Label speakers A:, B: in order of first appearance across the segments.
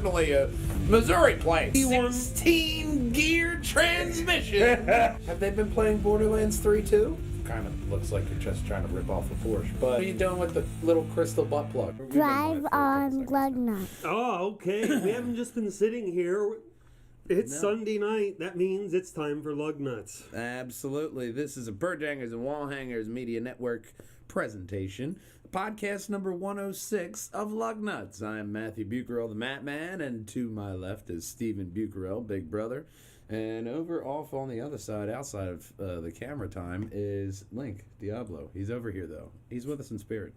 A: definitely a Missouri plate. 16-gear transmission.
B: Have they been playing Borderlands 3 too?
A: Kind of looks like you're just trying to rip off a Porsche. But what are you doing with the little crystal butt plug?
C: Drive on Lugnutz.
D: Oh, okay. We haven't just been sitting here. It's Sunday night. That means it's time for Lugnutz.
A: Absolutely. This is a Bird Hangers and Wall Hangers Media Network presentation. Podcast number 106 of Lugnutz. I'm Matthew Bucarell, the Mat Man, and to my left is Stephen Bucarell, Big Brother. And over off on the other side, outside of the camera time, is Link Diablo. He's over here, though. He's with us in spirit.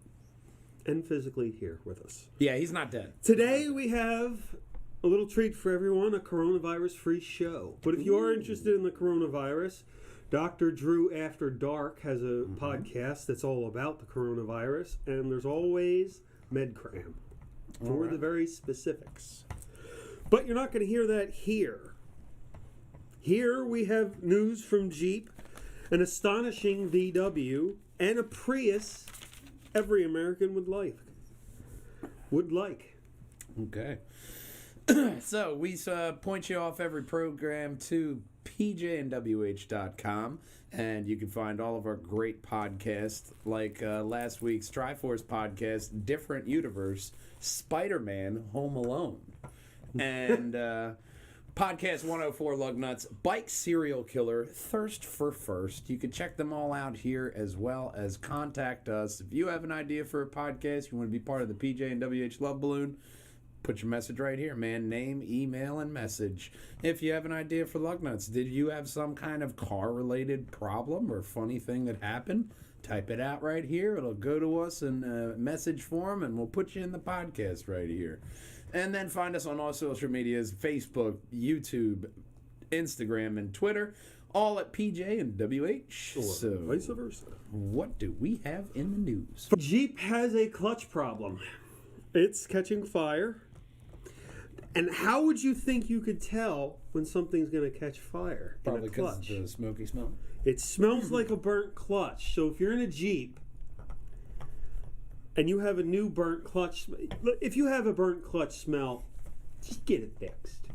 D: And physically here with us.
A: Yeah, he's not dead.
D: Today we have a little treat for everyone, a coronavirus-free show. But if you are interested in the coronavirus, Dr. Drew After Dark has a podcast that's all about the coronavirus. And there's always MedCram for the very specifics. But you're not going to hear that here. Here we have news from Jeep, an astonishing VW, and a Prius every American would like.
A: Okay. So we point you off every program to pjnwh.com, and you can find all of our great podcasts, like last week's Triforce podcast, Different Universe, Spider-Man, Home Alone, and Podcast 104 Lugnutz, Bike Serial Killer, Thirst for First. You can check them all out here, as well as contact us. If you have an idea for a podcast, you want to be part of the PJ and WH Love Balloon, put your message right here, man. Name, email, and message. If you have an idea for Lugnutz, did you have some kind of car-related problem or funny thing that happened? Type it out right here. It'll go to us in message form, and we'll put you in the podcast right here. And then find us on all social medias, Facebook, YouTube, Instagram, and Twitter, all at PJ and WH.
D: Or
A: so,
D: vice versa.
A: What do we have in the news?
D: Jeep has a clutch problem. It's catching fire. And how would you think you could tell when something's going to catch fire in a
A: Probably because
D: clutch?
A: of the smoky smell.
D: It smells like a burnt clutch. So if you're in a Jeep and you have a new burnt clutch, if you have a burnt clutch smell, just get it fixed.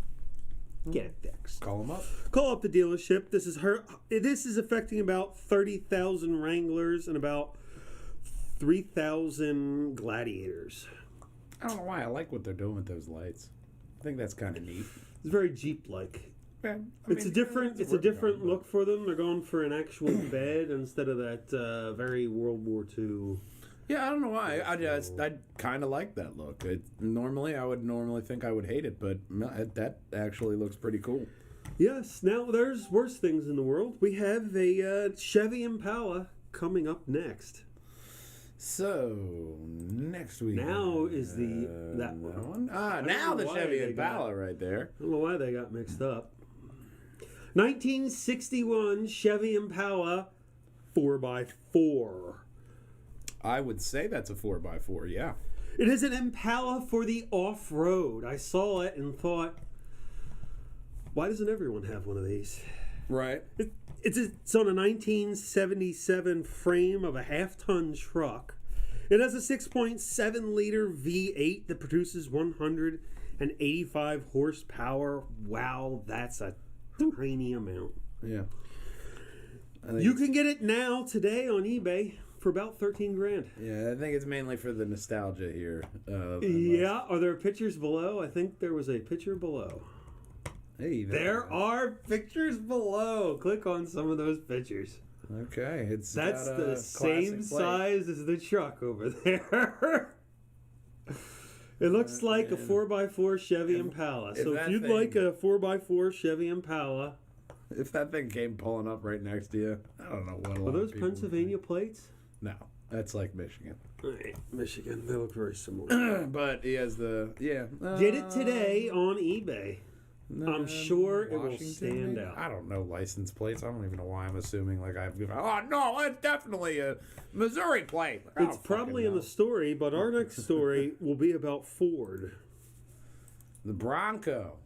D: Get it fixed.
A: Call them up.
D: Call up the dealership. This is affecting about 30,000 Wranglers and about 3,000 Gladiators.
A: I don't know why. I like what they're doing with those lights. I think that's kind of neat.
D: It's very Jeep-like.
A: Yeah,
D: It's a different look for them. They're going for an actual bed instead of that very World War II.
A: Yeah, I don't know why. I kind of like that look. I would think I would hate it, but that actually looks pretty cool.
D: Yes. Now there's worse things in the world. We have a Chevy Impala coming up next.
A: So next week.
D: Now is that one?
A: Now the Chevy Impala right there.
D: I don't know why they got mixed up. 1961 Chevy Impala 4x4.
A: I would say that's a 4x4, yeah.
D: It is an Impala for the off-road. I saw it and thought, why doesn't everyone have one of these?
A: Right.
D: It's on a 1977 frame of a half-ton truck. It has a 6.7-liter V8 that produces 185 horsepower. Wow, that's a tiny amount.
A: Yeah.
D: You can get it now, today, on eBay for about $13,000.
A: Yeah, I think it's mainly for the nostalgia here.
D: Yeah, are there pictures below? I think there was a picture below.
A: Hey,
D: there are pictures below. Click on some of those pictures.
A: Okay,
D: that's the same size as the truck over there. It looks like a 4x4 Chevy Impala. So if you'd like a 4x4 Chevy Impala,
A: if that thing came pulling up right next to you, I don't know what.
D: Are those Pennsylvania plates?
A: No, that's like Michigan.
D: Right, Michigan. They look very similar.
A: But he has the
D: Get it today on eBay. I'm sure it will stand out.
A: I don't know license plates. I don't even know why I'm assuming no, it's definitely a Missouri plate.
D: It's probably in the story, but our next story will be about Ford.
A: The Bronco.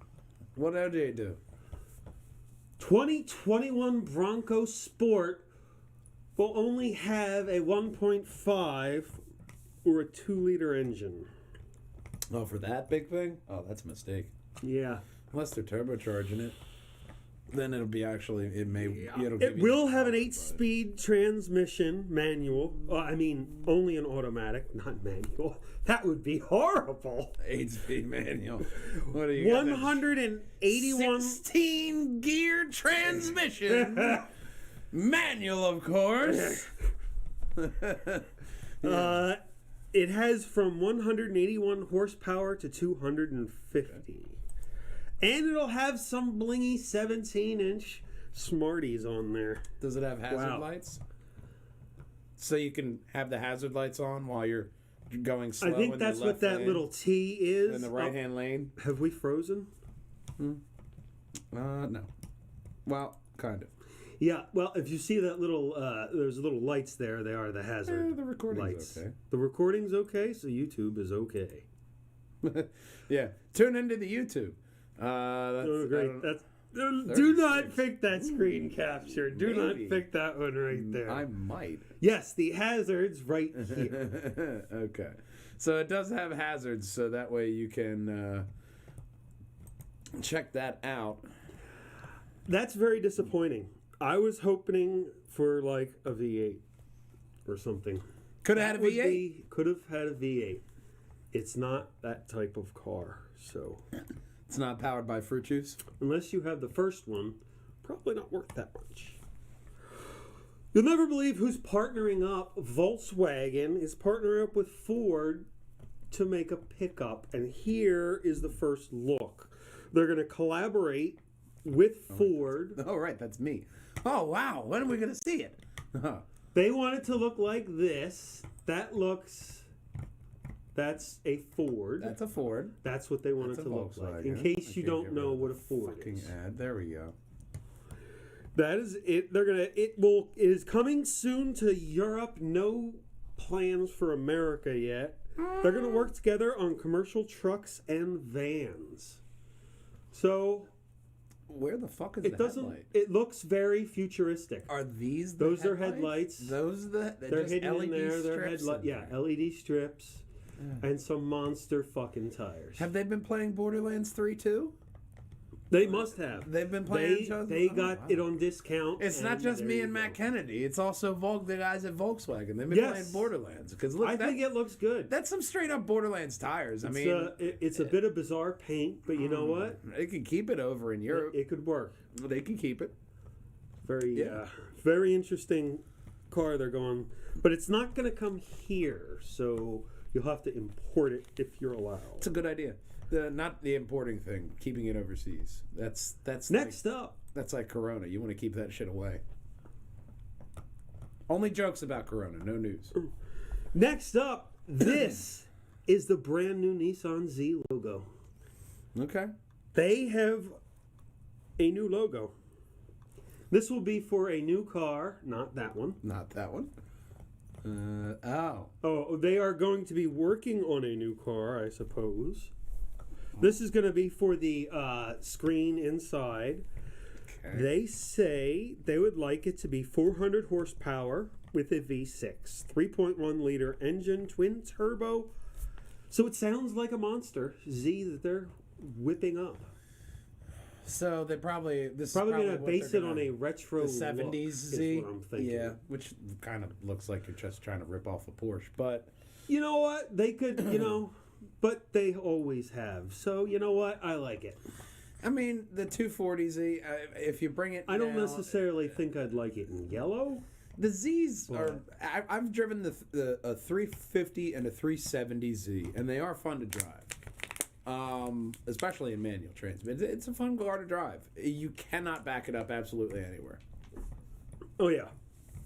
A: What did they do?
D: 2021 Bronco Sport will only have a 1.5 or a 2-liter engine.
A: Oh, for that big thing? Oh, that's a mistake.
D: Yeah.
A: Unless they're turbocharging it, then it'll be actually. It may. It'll
D: It
A: give you
D: will have an
A: power,
D: 8-speed transmission manual. Only an automatic, not manual. That would be horrible.
A: but 8-speed manual. What do you got?
D: 181.
A: 16-gear transmission. Manual, of course.
D: It has from 181 horsepower to 250. And it'll have some blingy 17-inch Smarties on there.
A: Does it have hazard lights? So you can have the hazard lights on while you're going slow.
D: I think that's what that little T is.
A: in the right-hand lane.
D: Have we frozen?
A: No. Well, kind of.
D: Yeah, well, if you see that little, there's little lights there, they are the hazard
A: the recording's
D: lights.
A: okay.
D: The recording's okay, so YouTube is okay.
A: Yeah, tune into the YouTube. That's
D: Great. Do not pick that screen capture. Do not pick that one right there.
A: I might.
D: Yes, the hazard's right here.
A: Okay. So it does have hazards, so that way you can check that out.
D: That's very disappointing. I was hoping for like a V8 or something.
A: Could have had a V8.
D: Could have had a V8. It's not that type of car, so
A: It's not powered by fruit juice.
D: unless you have the first one, probably not worth that much. You'll never believe who's partnering up. Volkswagen is partnering up with Ford to make a pickup, and here is the first look. They're going to collaborate with Ford.
A: Oh, right, that's me. Oh, wow. When are we going to see it?
D: They want it to look like this. That's a Ford.
A: That's a Ford.
D: That's what they want
A: That's
D: it to
A: a
D: look like.
A: Volkswagen.
D: In case
A: I
D: you
A: can't
D: don't
A: get
D: know
A: rid of
D: what a
A: the
D: Ford
A: fucking
D: is.
A: ad. There we go.
D: That is it. It is coming soon to Europe. No plans for America yet. They're going to work together on commercial trucks and vans. So
A: Where the fuck is
D: it
A: the
D: doesn't.
A: headlight?
D: It looks very futuristic.
A: Are these the
D: Those are headlights.
A: Those they're
D: They're hidden
A: LED
D: in there. They're
A: strips
D: headlight.
A: in
D: Yeah,
A: there.
D: LED strips and some monster fucking tires.
A: Have they been playing Borderlands 3 too?
D: They must have.
A: They've been playing.
D: They got it on discount.
A: It's not just
D: there
A: me
D: you
A: and
D: go.
A: Matt Kennedy. It's also the guys at Volkswagen. They've been
D: Yes.
A: playing Borderlands because look,
D: I think it looks good.
A: that's some straight up Borderlands tires. I mean,
D: It's a bit of bizarre paint, but you know what?
A: they can keep it over in Europe.
D: It could work.
A: They can keep it.
D: Very interesting car they're going, but it's not going to come here, so you'll have to import it if you're allowed.
A: It's a good idea. Not the importing thing, keeping it overseas. That's
D: Next up,
A: That's like Corona. You want to keep that shit away. Only jokes about Corona, no news.
D: next up, this is the brand new Nissan Z logo.
A: Okay.
D: They have a new logo. This will be for a new car, not that one.
A: Not that one.
D: Oh, they are going to be working on a new car, I suppose. This is going to be for the screen inside.
A: Okay.
D: They say they would like it to be 400 horsepower with a V6, 3.1 liter engine, twin turbo. So it sounds like a monster Z that they're whipping up.
A: So they probably
D: Probably going to base it on a retro
A: the 70s
D: look,
A: Z.
D: is what I'm thinking.
A: Yeah, which kind of looks like you're just trying to rip off a Porsche, but
D: You know what? They could, but they always have. So you know what? I like it.
A: I mean the 240Z. If you bring it,
D: I don't
A: now,
D: necessarily think I'd like it in yellow.
A: The Z's are. I've driven a 350 and a 370Z, and they are fun to drive. Especially in manual transmission. It's a fun car to drive. You cannot back it up absolutely anywhere.
D: Oh yeah,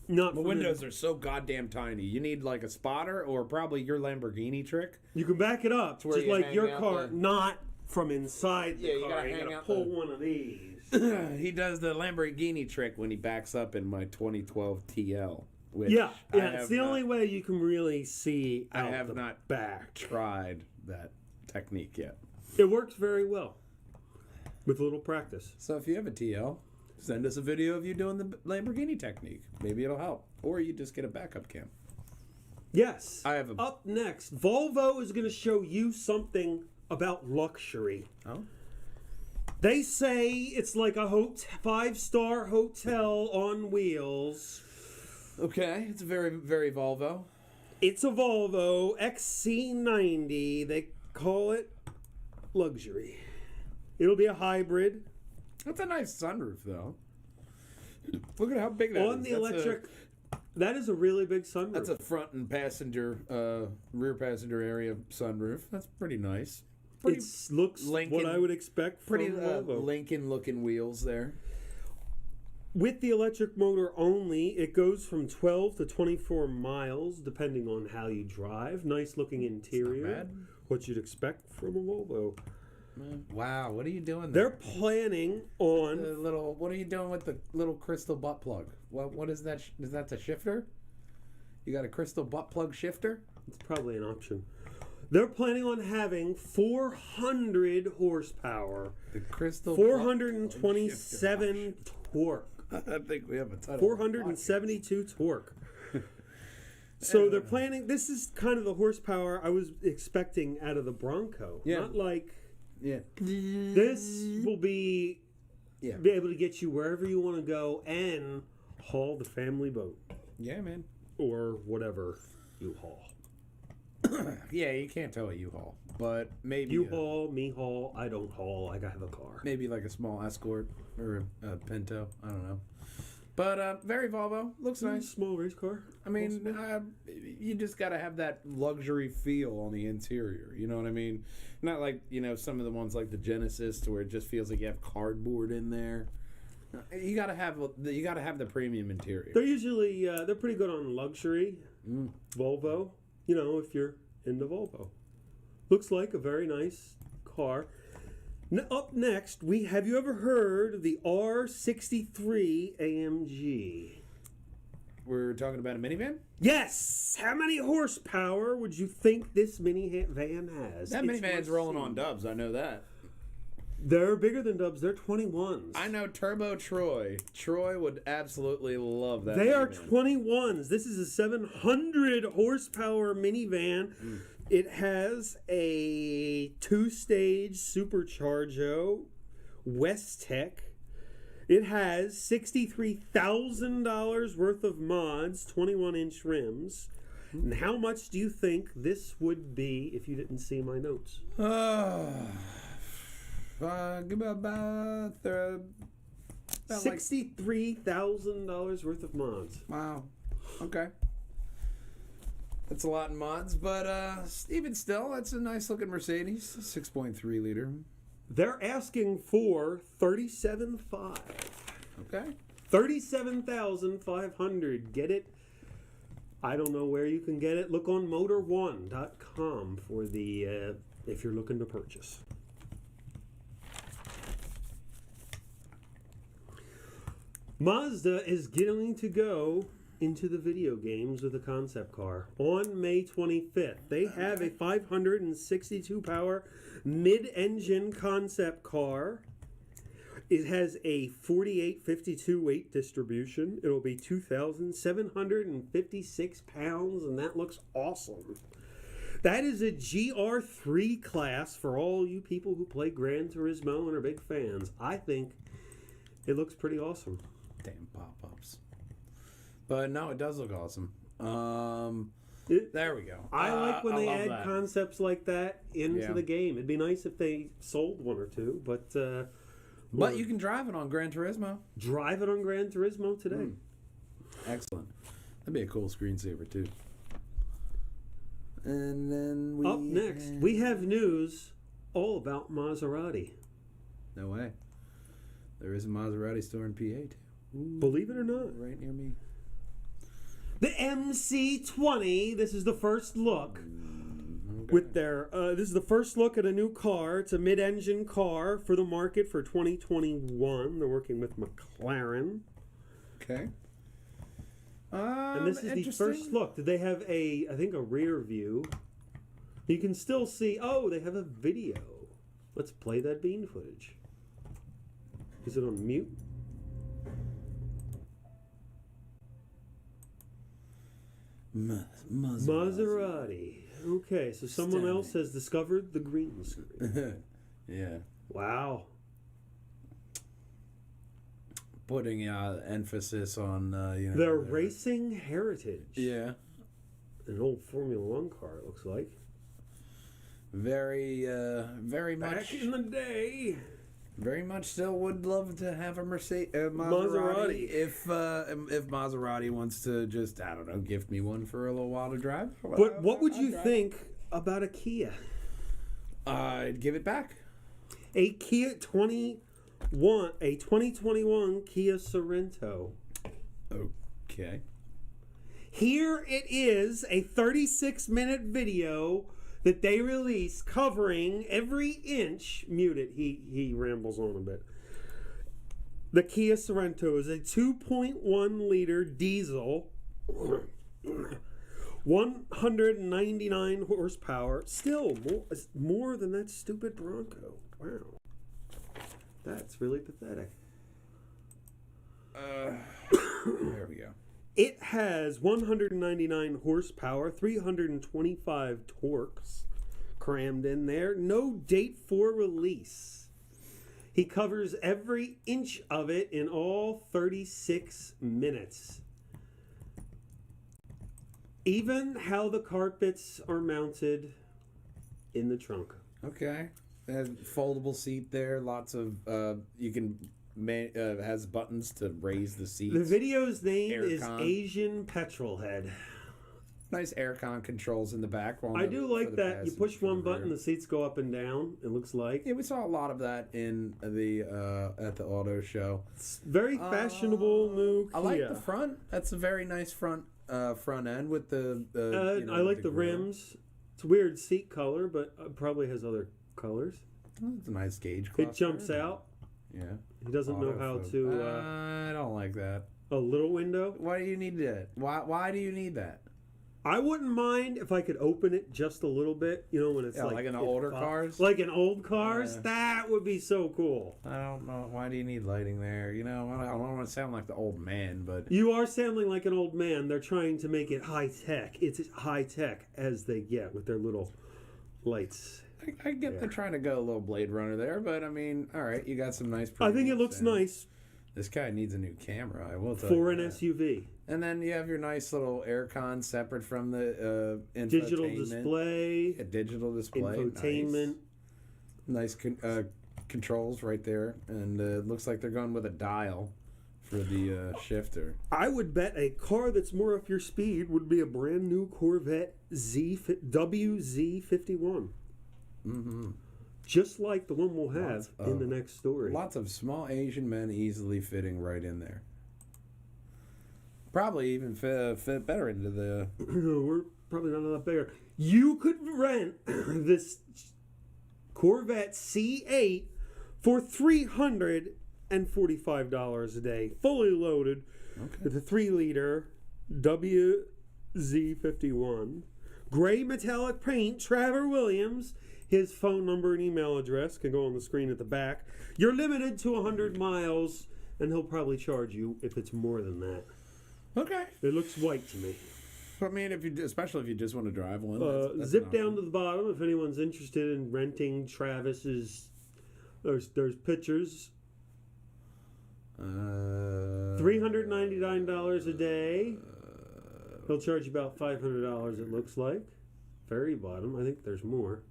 D: not
A: The
D: for
A: windows are so goddamn tiny. You need like a spotter or probably your Lamborghini trick.
D: You can back it up,
A: where
D: just
A: you
D: like
A: hang
D: your
A: out
D: car,
A: the-
D: not from inside the
A: Yeah, you
D: car.
A: gotta
D: You
A: hang
D: gotta
A: out
D: pull
A: the-
D: one of these.
A: He does the Lamborghini trick when he backs up in my 2012 TL. Which
D: Yeah,
A: I
D: it's
A: have
D: the
A: not
D: only way you can really see
A: I
D: out
A: have
D: the
A: not
D: back.
A: tried that technique yet.
D: It works very well with a little practice.
A: So if you have a TL, send us a video of you doing the Lamborghini technique. Maybe it'll help. Or you just get a backup cam.
D: Yes.
A: I have a...
D: Up next, Volvo is going to show you something about luxury.
A: Oh?
D: They say it's like a 5-star hotel on wheels.
A: Okay, it's very, very Volvo.
D: It's a Volvo XC90. They call it luxury. It'll be a hybrid.
A: That's a nice sunroof, though. Look at how big that is.
D: On the electric... That is a really big sunroof.
A: That's a front and rear passenger area sunroof. That's pretty nice.
D: It looks
A: Lincoln,
D: what I would expect from
A: pretty
D: Volvo.
A: Lincoln-looking wheels there.
D: With the electric motor only, it goes from 12 to 24 miles, depending on how you drive. Nice looking interior.
A: Not bad.
D: What you'd expect from a Volvo.
A: Wow, what are you doing
D: They're
A: there?
D: planning on...
A: What are you doing with the little crystal butt plug? What is that? Is that the shifter? You got a crystal butt plug shifter?
D: It's probably an option. They're planning on having 400 horsepower.
A: The crystal
D: 427 torque.
A: I think we have a ton
D: 472 torque. So they're planning... This is kind of the horsepower I was expecting out of the Bronco.
A: Yeah.
D: Not like...
A: Yeah.
D: This will be able to get you wherever you want to go and haul the family boat.
A: Yeah, man.
D: Or whatever you haul.
A: Yeah, you can't tell what you haul, but maybe
D: You haul, me haul, I don't haul, I have a car.
A: maybe like a small Escort or a Pinto. I don't know. But very Volvo. Looks nice.
D: Small race car.
A: I mean, you just got to have that luxury feel on the interior. You know what I mean? Not like, some of the ones like the Genesis to where it just feels like you have cardboard in there. You got to have the premium interior.
D: They're usually, they're pretty good on luxury. Volvo. If you're into Volvo. Looks like a very nice car. Up next, have you ever heard of the R63 AMG?
A: We're talking about a minivan?
D: Yes! How many horsepower would you think this minivan has?
A: That minivan's rolling on dubs, I know that.
D: They're bigger than dubs. They're 21s.
A: I know Turbo Troy. Troy would absolutely love that.
D: They are
A: minivan.
D: 21s. This is a 700 horsepower minivan. It has a 2-stage supercharger, Westech. It has $63,000 worth of mods, 21-inch rims. And how much do you think this would be if you didn't see my notes?
A: Give me about
D: $63,000 worth of mods.
A: Wow. Okay. That's a lot in mods, but even still, that's a nice looking Mercedes, 6.3 liter.
D: They're asking for $37,500.
A: Okay.
D: $37,500. Get it? I don't know where you can get it. Look on motor1.com for the if you're looking to purchase. Mazda is going to go into the video games with a concept car on May 25th. They have a 562 power mid-engine concept car. It has a 4852 weight distribution. It'll be 2,756 pounds, and that looks awesome. That is a GR3 class for all you people who play Gran Turismo and are big fans. I think it looks pretty awesome.
A: Damn pop-ups. But no, it does look awesome. There we go.
D: I like when they add
A: that.
D: concepts like that into the game. It'd be nice if they sold one or two, but
A: you can drive it on Gran Turismo.
D: Drive it on Gran Turismo today.
A: Excellent. That'd be a cool screensaver too. And then
D: Up next, we have news all about Maserati.
A: No way. There is a Maserati store in PA too.
D: Believe it or not.
A: Right near me.
D: The MC20. This is the first look. With their, this is the first look at a new car. It's a mid-engine car for the market for 2021. They're working with McLaren.
A: Okay.
D: And this is the first look. Did they have I think a rear view? You can still see, they have a video. Let's play that bean footage. Is it on mute? Maserati. Okay, so someone else has discovered the green screen.
A: Yeah.
D: Wow.
A: Putting emphasis on
D: Their racing heritage.
A: Yeah.
D: An old Formula One car, it looks like.
A: Very much.
D: Back in the day.
A: Very much still would love to have a Maserati. If Maserati wants to just, I don't know, gift me one for a little while to drive.
D: But what would you think about a Kia?
A: I'd give it back.
D: A 2021 Kia Sorento.
A: Okay.
D: Here it is, a 36-minute video that they release covering every inch. Mute it. He rambles on a bit. The Kia Sorento is a 2.1 liter diesel, 199 horsepower. Still more than that stupid Bronco. Wow, that's really pathetic.
A: There we go.
D: It has 199 horsepower, 325 torques crammed in there. No date for release. He covers every inch of it in all 36 minutes. Even how the carpets are mounted in the trunk.
A: Okay. Foldable seat there. Lots of you can. Has buttons to raise the seats.
D: The video's name is
A: Aircon.
D: Asian Petrolhead.
A: Nice aircon controls in the back.
D: I do like that. You push one button, the seats go up and down. It looks like.
A: Yeah, we saw a lot of that in the at the auto show.
D: It's very fashionable new Kia.
A: I like the front. That's a very nice front end with the.
D: I like the rims. It's a weird seat color, but probably has other colors.
A: It's a nice gauge.
D: It jumps out.
A: Yeah.
D: He doesn't know how to.
A: I don't like that.
D: A little window.
A: Why do you need that? Why do you need that?
D: I wouldn't mind if I could open it just a little bit. You know, when it's
A: like in older cars.
D: Like in old cars, that would be so cool.
A: I don't know. Why do you need lighting there? You know, I don't want to sound like the old man, but
D: you are sounding like an old man. They're trying to make it high tech. It's high tech as they get with their little lights.
A: I get they're trying to go a little Blade Runner there, but I mean, all right, you got some nice.
D: I think it looks nice.
A: This guy needs a new camera. I will tell
D: for
A: you
D: an SUV.
A: And then you have your nice little aircon separate from the
D: digital display.
A: A digital display.
D: Infotainment.
A: Nice controls right there, and it looks like they're going with a dial for the shifter.
D: I would bet a car that's more up your speed would be a brand new Corvette WZ51.
A: Mm-hmm.
D: Just like the one we'll have in the next story.
A: Lots of small Asian men easily fitting right in there. Probably even fit better into the...
D: We're probably not a lot bigger. You could rent this Corvette C8 for $345 a day, fully loaded, with a 3-liter WZ51. Gray metallic paint, Trevor Williams. His phone number and email address can go on the screen at the back. You're limited to 100 miles, and he'll probably charge you if it's more than that.
A: Okay.
D: It looks white to me.
A: I mean, especially if you just want to drive one. That's
D: zip down to the bottom if anyone's interested in renting Travis's. There's pictures. $399 a day. He'll charge you about $500. It looks like. Very bottom. I think there's more.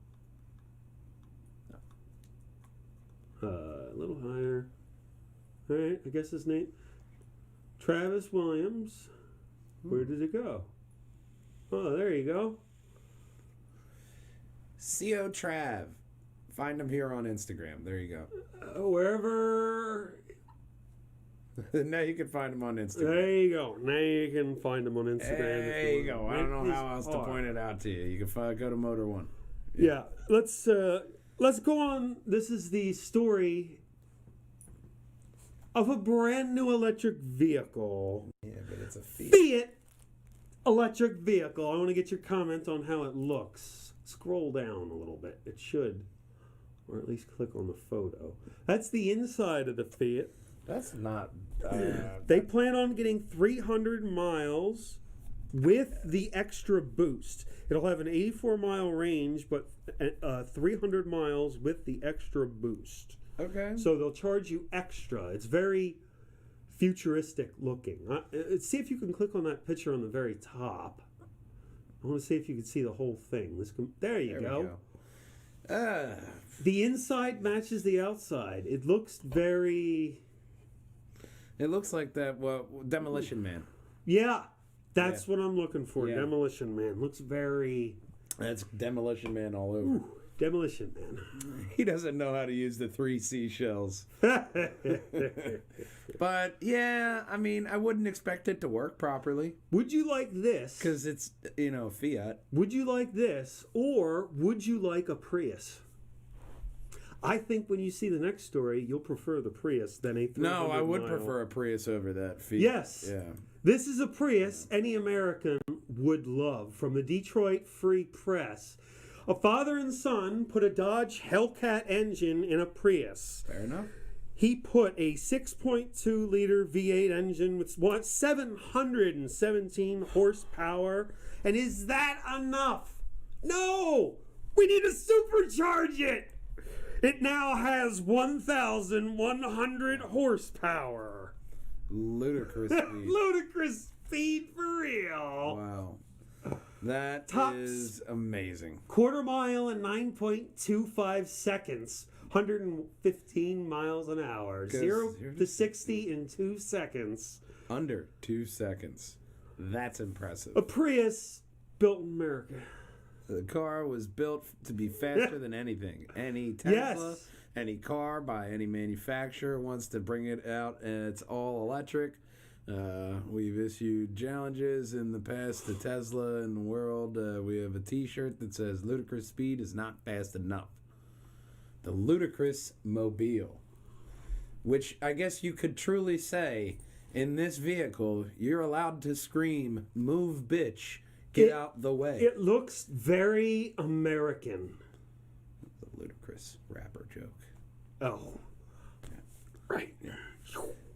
D: A little higher. All right. I guess his name. Travis Williams. Where did it go? Oh, there you go.
A: CO Trav. Find him here on Instagram. There you go.
D: Wherever.
A: Now you can find him on Instagram.
D: There you go. Now you can find him on Instagram.
A: There you go. I don't know how else to point it out to you. You can go to Motor One.
D: Yeah. Let's go on. This is the story of a brand new electric vehicle.
A: Yeah, but it's a
D: Fiat electric vehicle. I want to get your comment on how it looks. Scroll down a little bit. It should. Or at least click on the photo. That's the inside of the Fiat.
A: That's not...
D: They plan on getting 300 miles with the extra boost. It'll have an 84-mile range, but 300 miles with the extra boost.
A: Okay.
D: So they'll charge you extra. It's very futuristic looking. See if you can click on that picture on the very top. I want to see if you can see the whole thing. There you go. The inside matches the outside. It looks very...
A: It looks like that, Demolition Man.
D: Yeah, that's what I'm looking for.
A: Yeah.
D: Demolition Man. Looks very...
A: That's Demolition Man all over.
D: Ooh, Demolition Man.
A: He doesn't know how to use the 3 seashells. But, yeah, I mean, I wouldn't expect it to work properly.
D: Would you like this?
A: Because it's, Fiat.
D: Would you like this, or would you like a Prius? I think when you see the next story, you'll prefer the Prius than a 300
A: No, I would
D: mile.
A: prefer a Prius over that Fiat.
D: Yes.
A: Yeah.
D: This is a Prius any American would love. From the Detroit Free Press. A father and son put a Dodge Hellcat engine in a Prius.
A: Fair enough.
D: He put a 6.2-liter V8 engine with 717 horsepower. And is that enough? No! We need to supercharge it! It now has 1,100 horsepower.
A: Ludicrous speed.
D: Ludicrous speed for real.
A: Wow. That
D: Tops.
A: is amazing.
D: Quarter mile in 9.25 seconds. 115 miles an hour. 0 to 60 in 2 seconds.
A: Under 2 seconds. That's impressive.
D: A Prius built in America.
A: The car was built to be faster than anything. Any Tesla,
D: Yes.
A: any car by any manufacturer wants to bring it out, and it's all electric. We've issued challenges in the past to Tesla and the world. We have a T-shirt that says "Ludicrous speed is not fast enough." The Ludicrous Mobile, which I guess you could truly say, in this vehicle, you're allowed to scream, "Move, bitch! Get out the way."
D: It looks very American.
A: The Ludicrous rapper joke.
D: Oh. Right.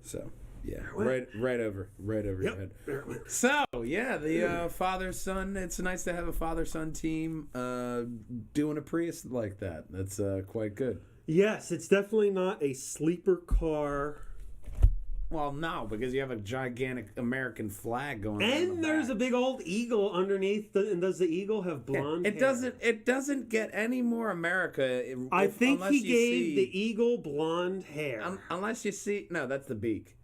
A: So, yeah, right over your head. So, yeah, the father-son, it's nice to have a father-son team doing a Prius like that. That's quite good.
D: Yes, it's definitely not a sleeper car.
A: Well, no, because you have a gigantic American flag going on.
D: And there's a big old eagle underneath. And does the eagle have blonde hair?
A: It doesn't get any more America.
D: I think he gave the eagle blonde hair.
A: Unless you see... No, that's the beak.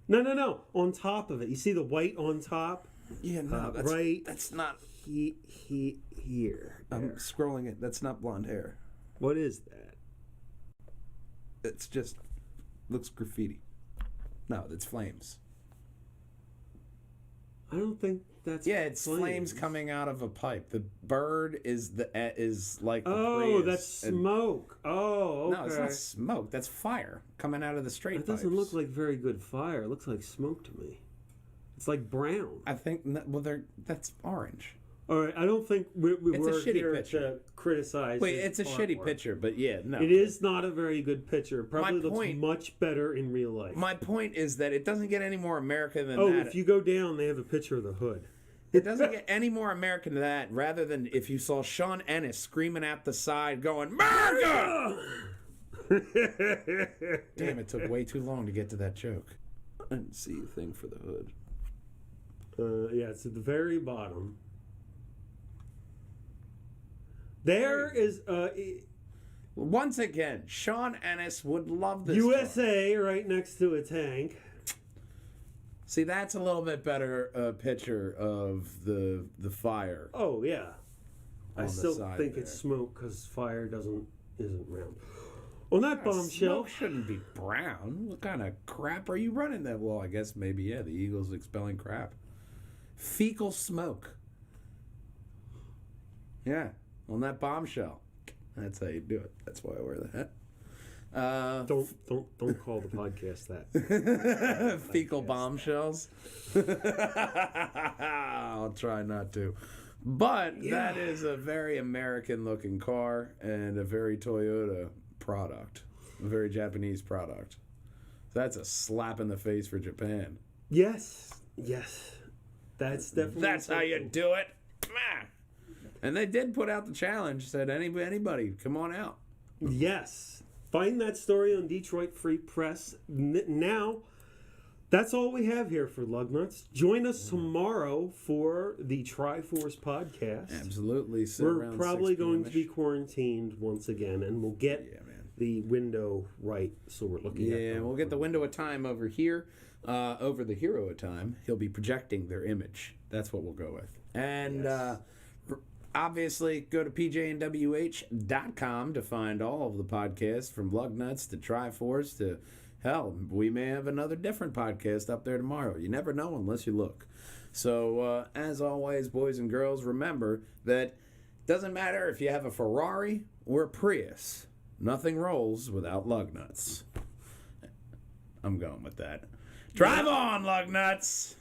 D: No. On top of it. You see the white on top?
A: Yeah, no, that's not...
D: Here.
A: I'm scrolling it. That's not blonde hair.
D: What is that?
A: It's just... looks graffiti. No, it's flames.
D: I don't think that's
A: it's flames coming out of a pipe. The bird is like the
D: Oh,
A: Prius,
D: that's smoke. Oh, okay.
A: No, it's not smoke. That's fire coming out of the straight
D: It
A: pipes.
D: doesn't look like very good fire. It looks like smoke to me. It's like brown.
A: I think that's orange.
D: All right, I don't think we're
A: shitty
D: here
A: picture.
D: to criticize.
A: Wait,
D: his
A: it's a shitty
D: artwork.
A: picture, but yeah, no.
D: It is not a very good picture. Probably
A: My
D: looks
A: point-
D: much better in real life.
A: My point is that it doesn't get any more American than
D: Oh,
A: that.
D: if you go down, they have a picture of the hood.
A: It doesn't get any more American than that, rather than if you saw Sean Ennis screaming at the side going, "America!" Damn, it took way too long to get to that joke. I didn't see a thing for the hood.
D: Yeah, it's at the very bottom. There is
A: Once again, Sean Ennis would love this.
D: USA right next to a tank.
A: See, that's a little bit better picture of the fire.
D: Oh yeah, I
A: On the
D: still
A: side
D: think
A: there.
D: it's smoke because fire isn't round. On that bombshell,
A: Smoke shouldn't be brown. What kind of crap are you running that? Well, I guess maybe, the Eagle's expelling crap. Fecal smoke. Yeah, on that bombshell. That's how you do it. That's why I wear the hat.
D: don't call the podcast that.
A: Fecal bombshells. I'll try not to. But that is a very American-looking car and a very Toyota product, a very Japanese product. That's a slap in the face for Japan.
D: Yes. That's definitely...
A: That's how you do it. Ah. And they did put out the challenge. Said anybody, come on out.
D: Yes. Find that story on Detroit Free Press. Now, that's all we have here for Lugnutz. Join us tomorrow for the Triforce podcast.
A: Absolutely.
D: We're probably going to be quarantined once again, and we'll get the window right, so we're looking at
A: we'll get the window of time over here. Over the hero of time, he'll be projecting their image. That's what we'll go with. And obviously, go to pjnwh.com to find all of the podcasts from Lugnutz to Triforce to... Hell, we may have another different podcast up there tomorrow. You never know unless you look. So, as always, boys and girls, remember that it doesn't matter if you have a Ferrari or a Prius. Nothing rolls without Lugnutz. I'm going with that. Drive on, Lugnutz!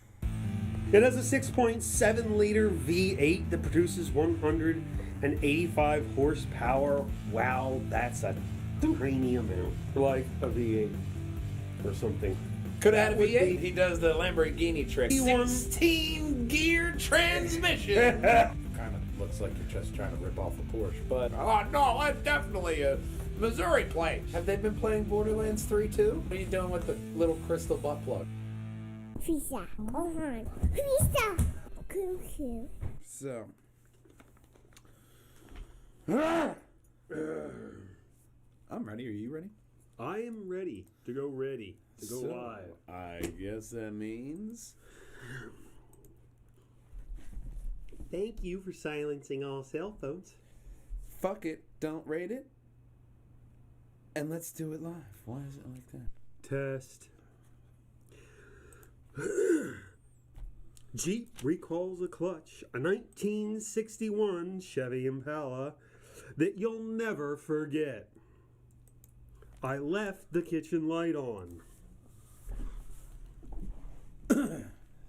D: It has a 6.7-liter V8 that produces 185 horsepower. Wow, that's a tiny amount. Like a V8. Or something.
A: Could have had a V8. He does the Lamborghini trick. 16-gear transmission. Kind of looks like you're just trying to rip off a Porsche, but no, that's definitely a Missouri plate.
B: Have they been playing Borderlands 3 too?
A: What are you doing with the little crystal butt plug?
C: Pizza. Pizza. Cuckoo.
A: So. I'm ready. Are you ready?
D: I am ready to go live.
A: I guess that means...
D: Thank you for silencing all cell phones.
A: Fuck it, don't rate it. And let's do it live. Why is it like that?
D: Test. Jeep recalls a clutch, a 1961 Chevy Impala that you'll never forget. I left the kitchen light on.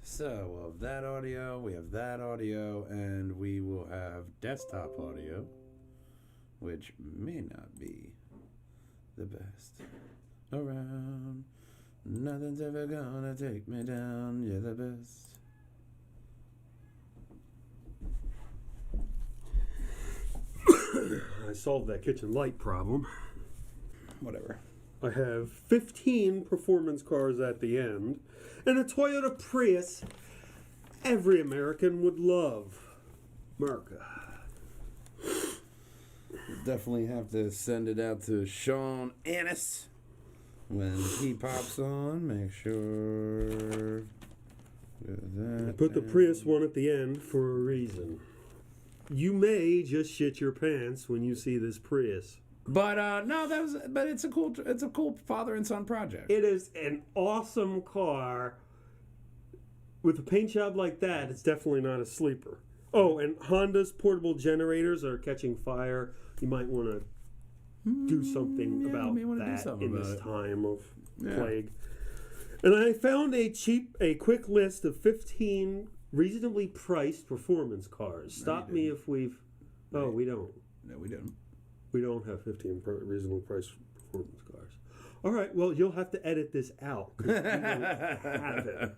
A: So, of that audio, we have that audio, and we will have desktop audio, which may not be the best around. Nothing's ever gonna take me down. You're the best.
D: I solved that kitchen light problem.
A: Whatever.
D: I have 15 performance cars at the end, and a Toyota Prius every American would love. America.
A: Definitely have to send it out to Sean Annis when he pops on. Make sure that
D: I put the Prius one at the end for a reason. You may just shit your pants when you see this Prius.
A: But it's a cool father and son project.
D: It is an awesome car. With a paint job like that, it's definitely not a sleeper. Oh, and Honda's portable generators are catching fire. You might want to do something about that in this time of plague. And I found a quick list of 15 reasonably priced performance cars. Stop me if we've... Oh, we don't.
A: No, we don't.
D: We don't have 15 reasonably priced performance cars. All right, well, you'll have to edit this out because we don't have it.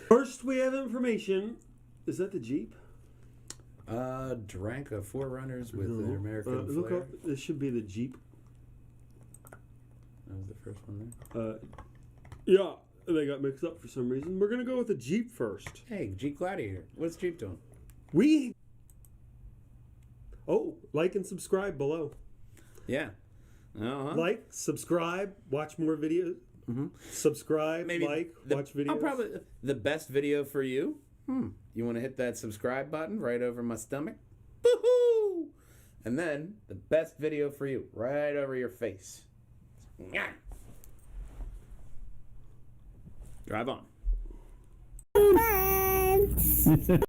D: First, we have information. Is that the Jeep?
A: Drank a 4Runners with an American
D: look
A: flair.
D: up. This should be the Jeep.
A: That was the first one there.
D: Yeah, they got mixed up for some reason. We're going to go with the Jeep first.
A: Hey, Jeep Gladiator. What's Jeep doing?
D: Like and subscribe below.
A: Yeah.
D: Like, subscribe, watch more videos. Mm-hmm. Subscribe, watch videos.
A: The best video for you. You want to hit that subscribe button right over my stomach? Woohoo! And then the best video for you right over your face. Yeah. Drive on.